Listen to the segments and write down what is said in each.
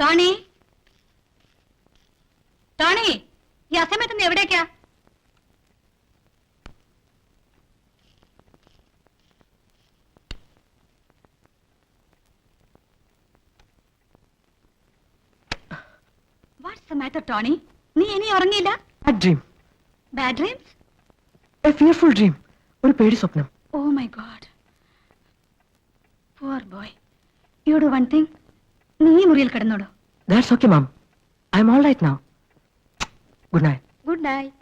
Tony, Tony, ഈ അസമയത്ത് നീ എവിടേക്കാ? What's the matter, Tony? നീ ഇനി ഉറങ്ങിയില്ല? Bad dream. Bad dreams? A fearful dream. ഒരു പേടി സ്വപ്നം. Oh my God. Poor boy. You do one thing. നീ ഈ മുറിയിൽ കിടന്നോളൂ. That's okay, mom. I'm all right now. Good night. Good night.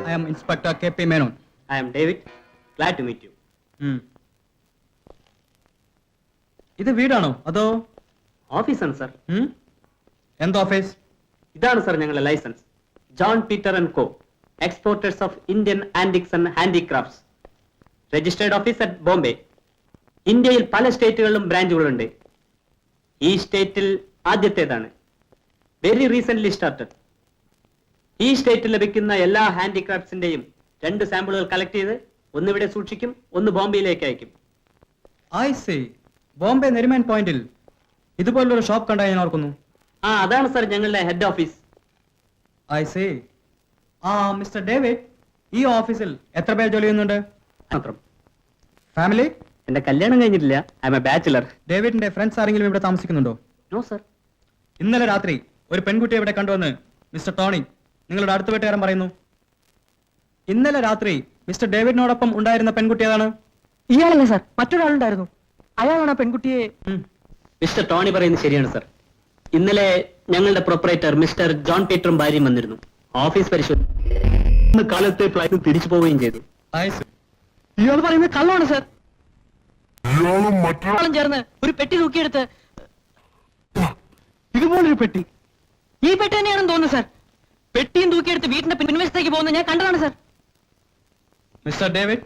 I am Inspector K.P. Menon. I am David. Glad to meet you. ഇത് വീടാണോ അതോ ഓഫീസാണ് sir. എന്ത് office? ഇതാണ് സർ ഞങ്ങളുടെ license. John Peter and co, exporters of Indian antiques and handicrafts. Registered office at Bombay. ഇന്ത്യയിൽ പല സ്റ്റേറ്റുകളിലും ബ്രാഞ്ചുകളുണ്ട്. ഈ സ്റ്റേറ്റിൽ ആദ്യത്തേതാണ്. Very recent started. ഈ സ്റ്റേറ്റിൽ ലഭിക്കുന്ന എല്ലാ ഹാൻഡിക്രാഫ്റ്റ്സിന്റെയും 2 സാമ്പിളുകൾ കളക്ട് ചെയ്ത് ഒന്നിവിടെ സൂക്ഷിക്കും, ഒന്ന് ബോംബെയിലേക്ക് അയക്കും. I C. ബോംബെ നെരിമാൻ പോയിന്റിൽ ഇതുപോലൊരു ഷോപ്പ് കണ്ടാൽ ഞാൻ ഓർക്കുന്നു. അതാണ് സർ ഞങ്ങളുടെ head office. I C. Mister David, ഈ ഓഫീസിൽ എത്ര പേർ ജോലി ചെയ്യുന്നുണ്ട്? മാത്രം. ഫാമിലി? എന്റെ കല്യാണം കഴിഞ്ഞിട്ടില്ല. I am a bachelor. ഡേവിഡിന്റെ ഫ്രണ്ട്സ് ആരെങ്കിലും ഇവിടെ താമസിക്കുന്നുണ്ടോ? No sir. ഇന്നലെ രാത്രി ഒരു പെൺകുട്ടിയെ ഇവിടെ കണ്ടുവന്ന് മിസ്റ്റർ ടോണി, നിങ്ങളുടെ അടുത്ത വീട്ടുകാരൻ പറയുന്നു. ഇന്നലെ രാത്രി മിസ്റ്റർ ഡേവിഡിനോടൊപ്പം ഉണ്ടായിരുന്ന പെൺകുട്ടി ഏതാണ്? ഇയാളല്ലേ സാർ? മറ്റൊരാളുണ്ടായിരുന്നു. അയാളാണ് ആ പെൺകുട്ടിയെ. മിസ്റ്റർ ടോണി പറയുന്നത് ശരിയാണ് സർ. ഇന്നലെ ഞങ്ങളുടെ പ്രൊപ്പറേറ്റർ മിസ്റ്റർ ജോൺ പീറ്ററും ഭാര്യയും വന്നിരുന്നു. ഓഫീസ് പരിശോധന കാലത്തെ ഫ്ലൈറ്റ് തിരിച്ചു പോവുകയും ചെയ്തു. ഇയാൾ പറയുന്നത് കള്ളമാണ് സാർ. മറ്റൊരാളും ചേർന്ന് ഒരു പെട്ടി തൂക്കിയെടുത്ത് ഇതുപോലൊരു പെട്ടി, ഈ പെട്ടി തന്നെയാണെന്ന് തോന്നുന്നു സാർ. പെട്ടിയും തൂക്കിയെടുത്ത് വീട്ടിന്റെ പിൻവശത്തേക്ക് പോകുന്നത് ഞാൻ കണ്ടതാണ് സാർ. മിസ്റ്റർ ഡേവിഡ്,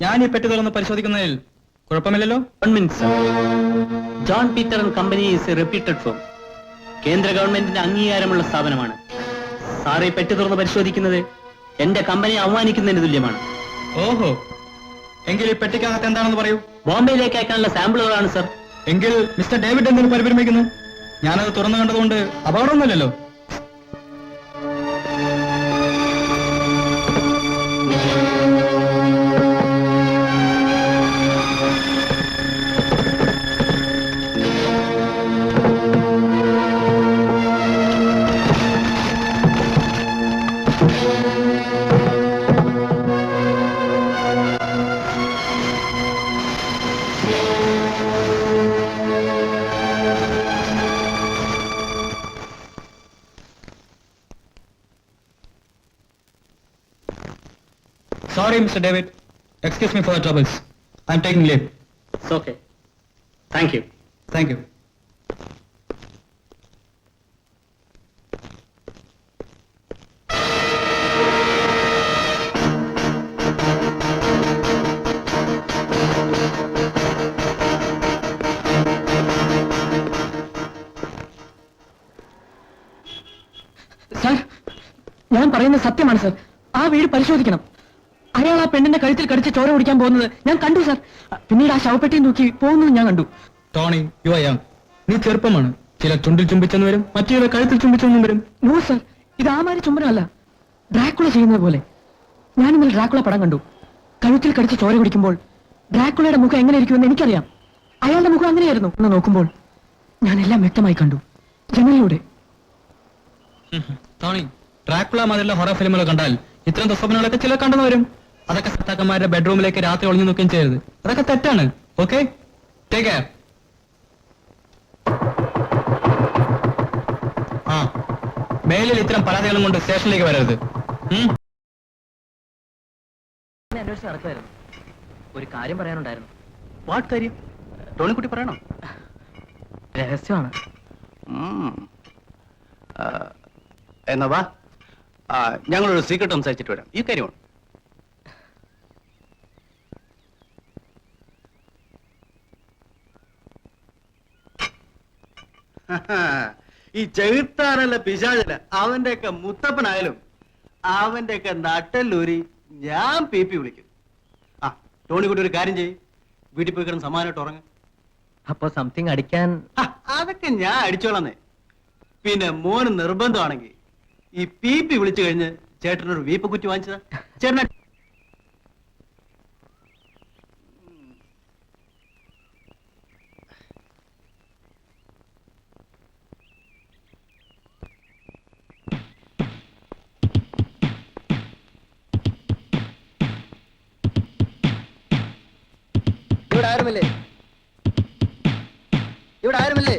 ഞാൻ ഈ പെട്ടി തുറന്ന് പരിശോധിക്കുന്നതിൽ കുഴപ്പമില്ലല്ലോ? John Peter and company is A reputed firm. കേന്ദ്ര ഗവൺമെന്റിന്റെ അംഗീകാരമുള്ള സ്ഥാപനമാണ്. സാർ ഈ പെട്ടി തുറന്ന് പരിശോധിക്കുന്നത് എന്റെ കമ്പനിയെ അവമാനിക്കുന്നതിന് തുല്യമാണ്. ഓഹോ, എങ്കിൽ ഈ പെട്ടിക്കകത്ത് എന്താണെന്ന് പറയൂ. ബോംബെയിലേക്ക് അയക്കാനുള്ള സാമ്പിളുകളാണ് സർ. എങ്കിൽ മിസ്റ്റർ ഡേവിഡ് എന്തിനു പരിഭ്രമിക്കുന്നു? ഞാനത് തുറന്നു കണ്ടതുകൊണ്ട് അപകടമൊന്നുമില്ലല്ലോ. Sorry, Mr. David. Excuse me for the troubles. I'm taking leave. It's okay. Thank you. Thank you. Sir, ഞാൻ പറയുന്നത് സത്യമാണ് സാർ. ആ വീട് പരിശോധിക്കണം. അയാൾ ആ പെണ്ണിന്റെ കഴുത്തിൽ കടിച്ച് ചോര കുടിക്കാൻ പോകുന്നത് ഞാൻ കണ്ടു സാർ. പിന്നീട് ആ ശവപ്പെട്ടിയും തൂക്കി പോകുന്നത് ഞാൻ കണ്ടു. Tony, you are young. നീ ചെറുപ്പമാണ്. ചില ചുണ്ടിൽ ചുംബിച്ചെന്ന് വരും, മറ്റു ചില കഴുത്തിൽ ചുംബിച്ചെന്നും വരും. നോ സാർ, ഇത് ആമാരി ചുംബനമല്ല. ഡ്രാക്കുള ചെയ്യുന്നത് പോലെ. ഞാൻ ഇന്നലെ ഡ്രാക്കുള പടം കണ്ടു. കഴുത്തിൽ കടിച്ച് ചോര കുടിക്കുമ്പോൾ ഡ്രാക്കുളയുടെ മുഖം എങ്ങനെ ഇരിക്കുമെന്ന് എനിക്കറിയാം. അയാളുടെ മുഖം അങ്ങനെയായിരുന്നു എന്ന് നോക്കുമ്പോൾ ഞാൻ എല്ലാം വ്യക്തമായി കണ്ടു, ജനലിലൂടെ. ടോണി, ഡ്രാക്കുള മാതിരിയുള്ള ഹൊറർ ഫിലിമുകൾ കണ്ടാൽ ഇത്തരം ദുസ്വപ്നങ്ങളൊക്കെ ചില കണ്ടെന്ന് വരും. അതൊക്കെ സത്താക്കന്മാരുടെ ബെഡ്റൂമിലേക്ക് രാത്രി ഒളിഞ്ഞു നോക്കുകയും ചെയ്യരുത്. അതൊക്കെ തെറ്റാണ്. Okay, take care. മേലിൽ ഇത്തരം പരാതികളും കൊണ്ട് സ്റ്റേഷനിലേക്ക് വരരുത്. അന്വേഷിച്ച് നടക്കുമായിരുന്നു. ഒരു കാര്യം പറയാനുണ്ടായിരുന്നു. വാട്ട് കാര്യം? ടോണിക്കുട്ടി പറയണോ? രഹസ്യമാണ്. എന്നാ വാ, ഞങ്ങളൊരു സീക്രട്ട് സംസാരിച്ചിട്ട് വരാം. ഈ കാര്യമാണ്. ഈ ചെകുത്താനല്ല പിശാചല്ല അവന്റെയൊക്കെ മുത്തപ്പനായാലും അവന്റെയൊക്കെ നട്ടല്ലൂരി ഞാൻ പി വിളിക്കും. ടോണിക്കുട്ടി ഒരു കാര്യം ചെയ്യും, വീട്ടിൽ പോയി കിടന്ന് സമാനമായിട്ട് ഉറങ്ങും. അപ്പൊ സംതിങ് അടിക്കാൻ അതൊക്കെ ഞാൻ അടിച്ചോളന്നേ. പിന്നെ മോന് നിർബന്ധമാണെങ്കിൽ ഈ പി വിളിച്ചു കഴിഞ്ഞ് ചേട്ടനൊരു വീപ്പ് കുറ്റി വാങ്ങിച്ചതാ. ചേട്ടന ഇവിടെ ആരുമില്ലേ? ഇവിടെ ആരുമില്ലേ?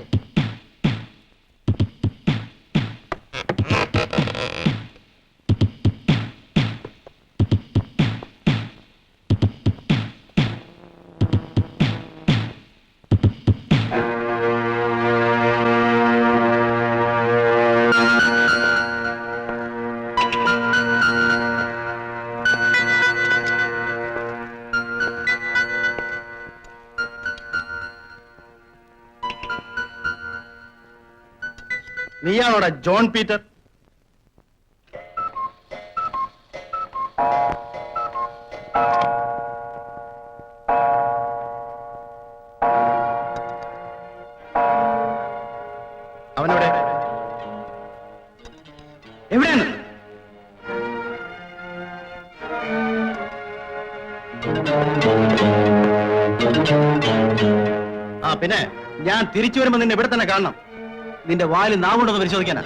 നീയാണോടാ ജോൺ പീറ്റർ? അവനവിടെ എവിടെയാണ്? പിന്നെ ഞാൻ തിരിച്ചു വരുമ്പോ നിന്നെ ഇവിടെ തന്നെ കാണണം. നിന്റെ വായിൽ നാവുകൊണ്ടൊന്ന് പരിശോധിക്കാനാ.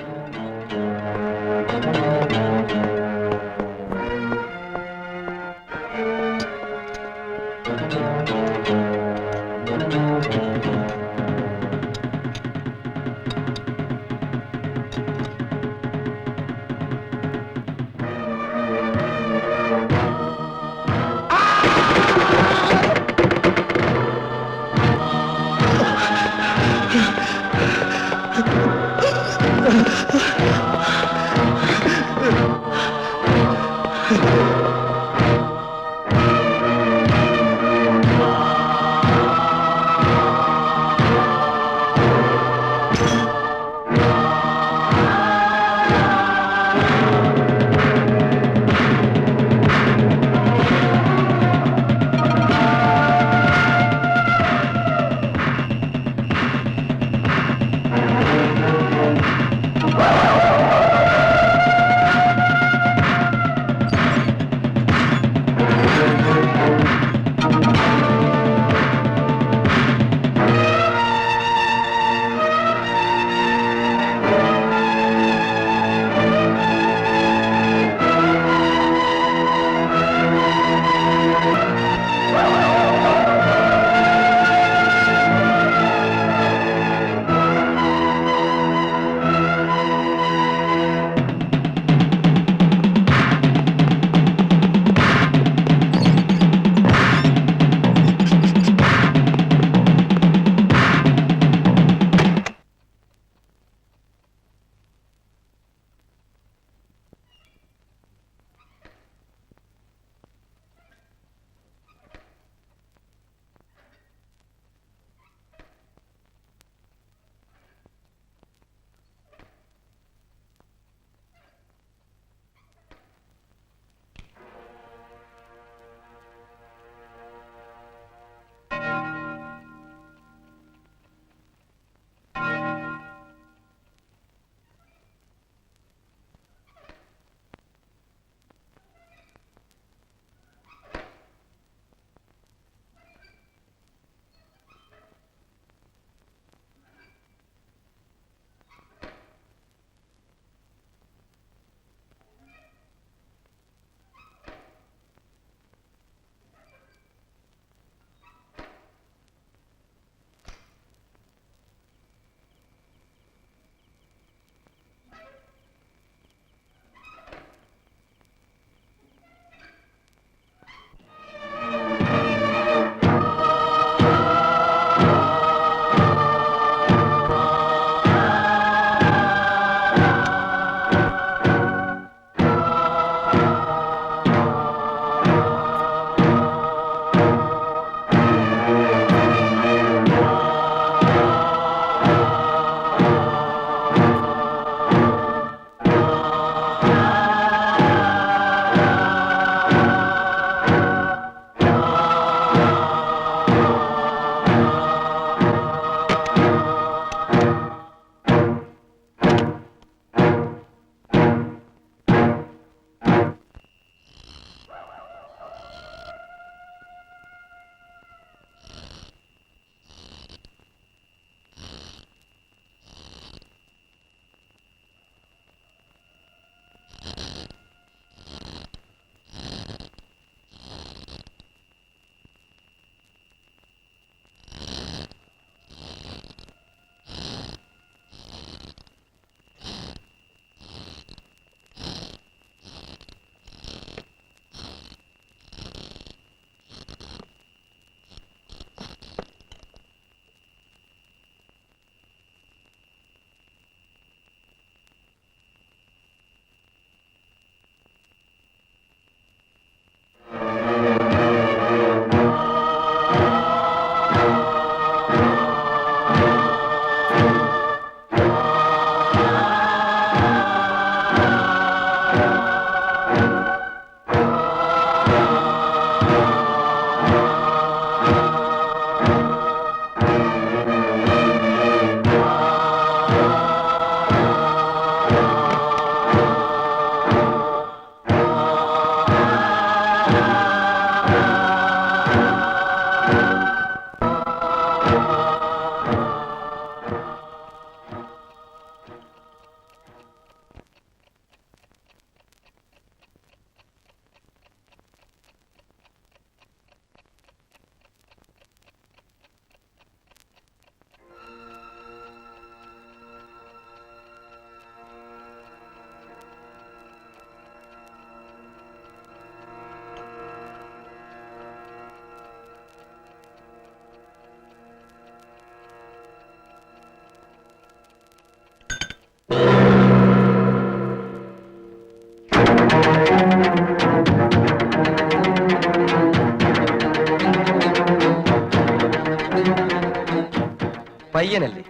പയ്യനല്ലേ,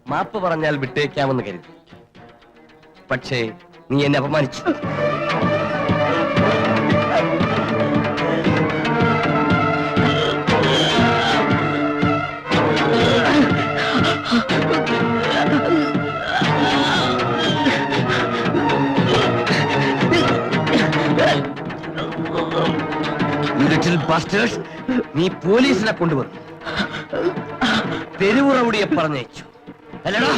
മാപ്പ് പറഞ്ഞാൽ വിട്ടേക്കാമെന്ന് കരുതി. പക്ഷേ നീ എന്നെ അപമാനിച്ചു. ലിറ്റിൽ ബാസ്റ്റേഴ്സ്, നീ പോലീസിനെ കൊണ്ടുവന്നു തെരുവുറവിടിയെ പറഞ്ഞയച്ചു അല്ലടാ?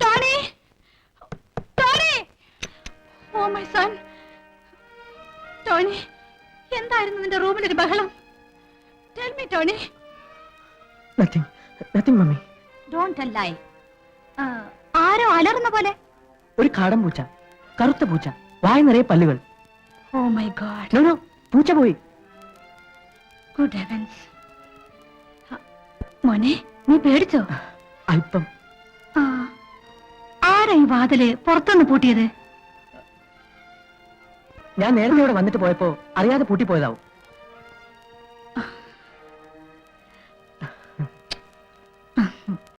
Tony, Tony, oh my son. Tony, എന്തായിരുന്നു നിന്റെ റൂമിലൊരു ബഹളം? Tell me Tony. Nothing mummy. Don't tell lie. ആരോ അലറുന്ന പോലെ. ഒരു കാടൻ പൂച്ച, കറുത്ത പൂച്ച, വായ നിറയെ പല്ലുകൾ. Oh my god. No no, പൂച്ച പോയി. Good heavens. മോനെ, നീ പേടിച്ചോ? അല്പം. ആരാ ഈ വാതില് പുറത്തുനിന്ന് പൂട്ടിയത്? ഞാൻ നേരത്തെ ഇവിടെ വന്നിട്ട് പോയപ്പോ അറിയാതെ പൂട്ടിപ്പോയതാവും.